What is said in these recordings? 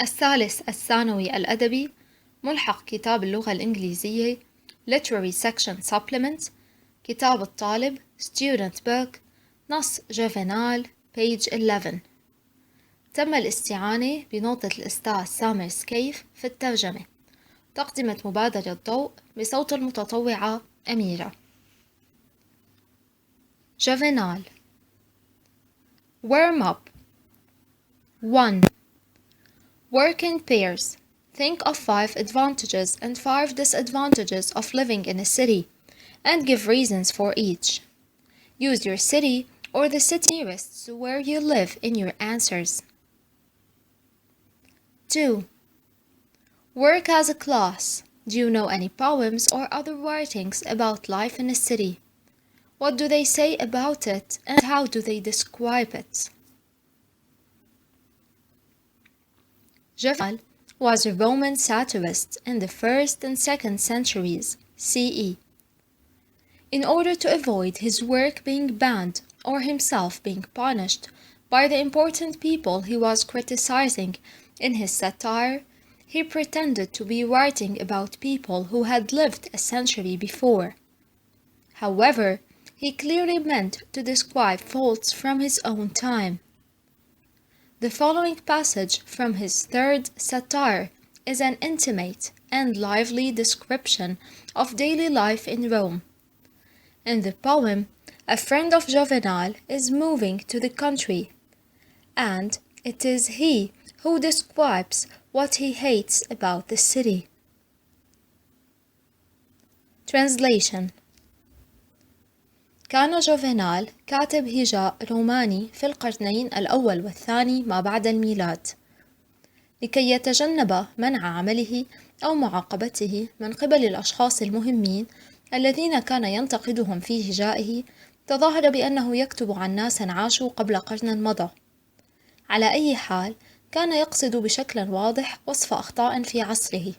الثالث الثانوي الأدبي، ملحق كتاب اللغة الإنجليزية Literary Section Supplement، كتاب الطالب Student Book، نص جوفينال page 11. تم الاستعانة بنوتة الأستاذ سامر سكيف في الترجمة. تقدمت مبادرة الضوء بصوت المتطوعة أميرة. جوفينال. Warm up. 1. Work in pairs. Think of 5 advantages and 5 disadvantages of living in a city, and give reasons for each. Use your city or the city nearest to where you live in your answers. 2. Work as a class. Do you know any poems or other writings about life in a city? What do they say about it, and how do they describe it? Jovial was a Roman satirist in the 1st and 2nd centuries CE. In order to avoid his work being banned or himself being punished by the important people he was criticizing in his satire, he pretended to be writing about people who had lived a century before. However, he clearly meant to describe faults from his own time. The following passage from his 3rd satire is an intimate and lively description of daily life in Rome. In the poem, a friend of Juvenal is moving to the country, and it is he who describes what he hates about the city. Translation. كان جوفينال كاتب هجاء روماني في القرنين الأول والثاني ما بعد الميلاد، لكي يتجنب منع عمله أو معاقبته من قبل الأشخاص المهمين الذين كان ينتقدهم في هجائه. تظاهر بأنه يكتب عن ناس عاشوا قبل قرن مضى. على أي حال، كان يقصد بشكل واضح وصف أخطاء في عصره.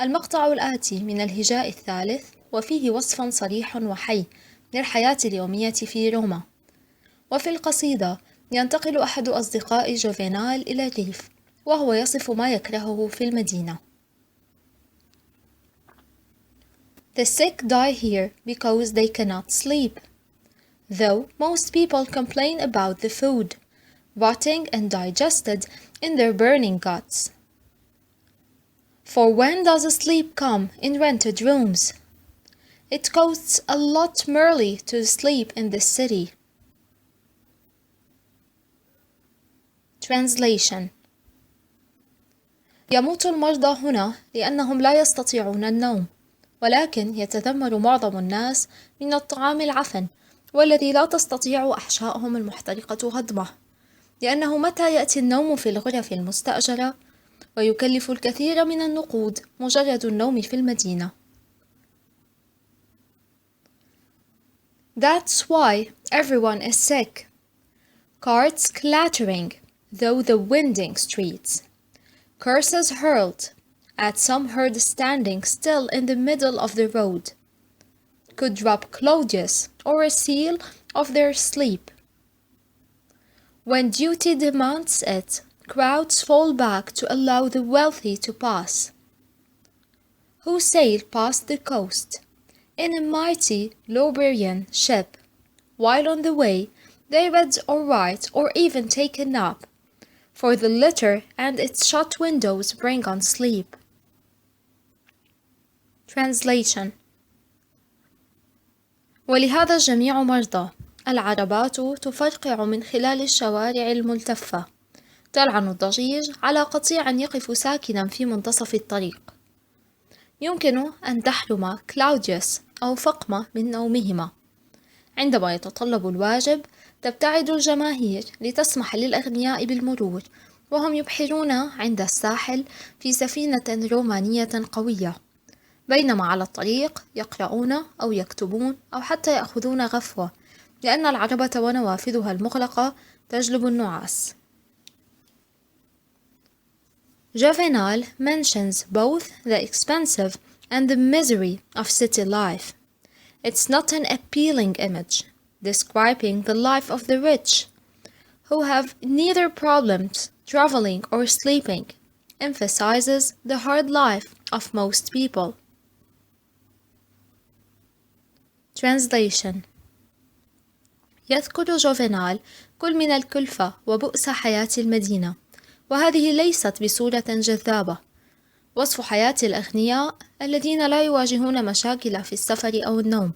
المقطع الآتي من الهجاء الثالث وفيه وصف صريح وحي للحياة اليومية في روما. وفي القصيدة ينتقل أحد أصدقاء جوفينال إلى الريف، وهو يصف ما يكرهه في المدينة. The sick die here because they cannot sleep, though most people complain about the food, rotting and digested in their burning guts. For when does sleep come in rented rooms? It costs a lot merely to sleep in the city. Translation. يموت المرضى هنا لأنهم لا يستطيعون النوم، ولكن يتذمر معظم الناس من الطعام العفن والذي لا تستطيع أحشائهم المحترقة هضمه، لأنه متى يأتي النوم في الغرف المستأجرة ويكلف الكثير من النقود مجرد النوم في المدينة. That's why everyone is sick. Carts clattering through the winding streets. Curses hurled at some heard standing still in the middle of the road. Could rob Claudius or a seal of their sleep. When duty demands it, crowds fall back to allow the wealthy to pass, who sail past the coast in a mighty Loberian ship, while on the way they read or write or even take a nap, for the litter and its shut windows bring on sleep. Translation. ولهذا الجميع مرضى. العربات تفرقع من خلال الشوارع الملتفة، تلعن الضجيج على قطيع يقف ساكنا في منتصف الطريق. يمكن أن تحرم كلاوديوس أو فقمة من نومهما. عندما يتطلب الواجب، تبتعد الجماهير لتسمح للأغنياء بالمرور، وهم يبحرون عند الساحل في سفينة رومانية قوية، بينما على الطريق يقرؤون أو يكتبون أو حتى يأخذون غفوة، لأن العربة ونوافذها المغلقة تجلب النعاس. Juvenal mentions both the expensive and the misery of city life. It's not an appealing image, describing the life of the rich, who have neither problems traveling or sleeping, emphasizes the hard life of most people. Translation. يذكر جوفينال كل من الكلفة وبؤس حياة المدينة، وهذه ليست بصورة جذابة. وصف حياة الأغنياء الذين لا يواجهون مشاكل في السفر أو النوم،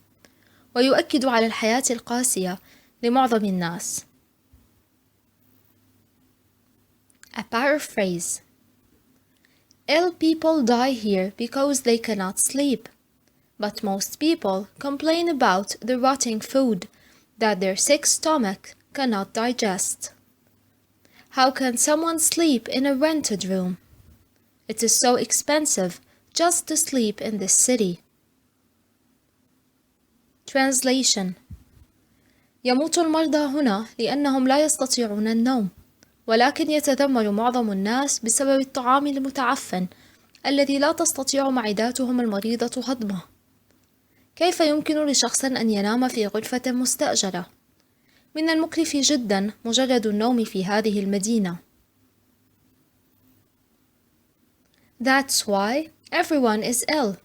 ويؤكد على الحياة القاسية لمعظم الناس. A paraphrase. Ill people die here because they cannot sleep, but most people complain about the rotting food that their sick stomach cannot digest. How can someone sleep in a rented room? It is so expensive just to sleep in this city. Translation. يموت المرضى هنا لأنهم لا يستطيعون النوم، ولكن يتذمر معظم الناس بسبب الطعام المتعفن الذي لا تستطيع معداتهم المريضة هضمه. كيف يمكن لشخص أن ينام في غرفة مستأجرة؟ من المكلف جدا مجرد النوم في هذه المدينة. That's why everyone is ill.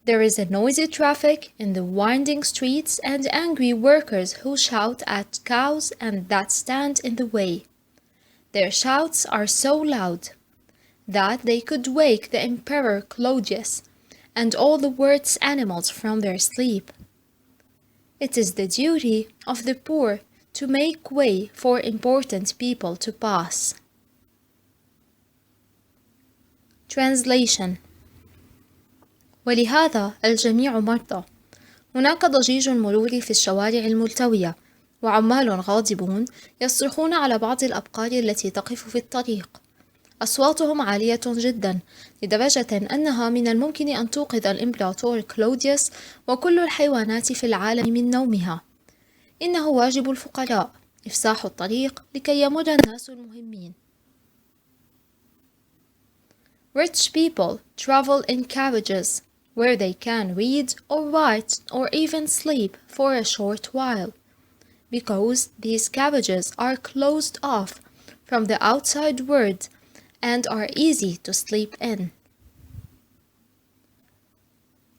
There is a noisy traffic in the winding streets and angry workers who shout at cows and that stand in the way. Their shouts are so loud that they could wake the Emperor Claudius and all the world's animals from their sleep. It is the duty of the poor to make way for important people to pass. Translation. ولهذا الجميع مرضى. هناك ضجيج مروري في الشوارع الملتوية، وعمال غاضبون يصرخون على بعض الأبقار التي تقف في الطريق. أصواتهم عالية جدا لدرجة أنها من الممكن أن توقظ الإمبراطور كلوديوس وكل الحيوانات في العالم من نومها. إنه واجب الفقراء إفساح الطريق لكي يمر الناس المهمين. Rich people travel in carriages where they can read or write or even sleep for a short while, because these carriages are closed off from the outside world and are easy to sleep in.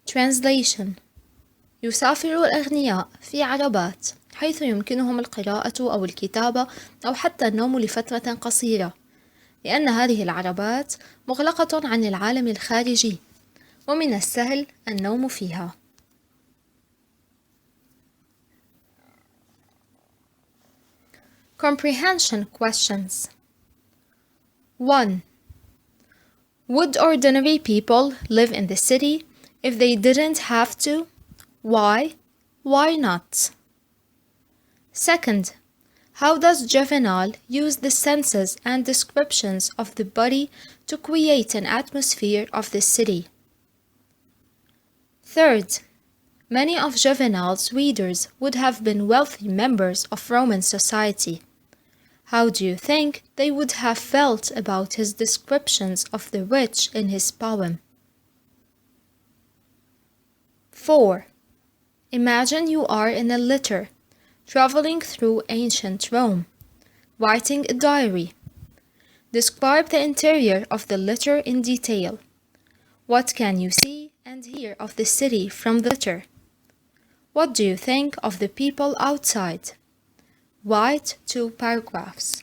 Translation. يسافر الأغنياء في عربات حيث يمكنهم القراءة أو الكتابة أو حتى النوم لفترة قصيرة، لأن هذه العربات مغلقة عن العالم الخارجي ومن السهل النوم فيها. Comprehension questions. 1. Would ordinary people live in the city if they didn't have to? Why? Why not? 2. How does Juvenal use the senses and descriptions of the body to create an atmosphere of the city? 3. Many of Juvenal's readers would have been wealthy members of Roman society. How do you think they would have felt about his descriptions of the rich in his poem? 4. Imagine you are in a litter, traveling through ancient Rome, writing a diary. Describe the interior of the litter in detail. What can you see and hear of the city from the litter? What do you think of the people outside? Write 2 paragraphs.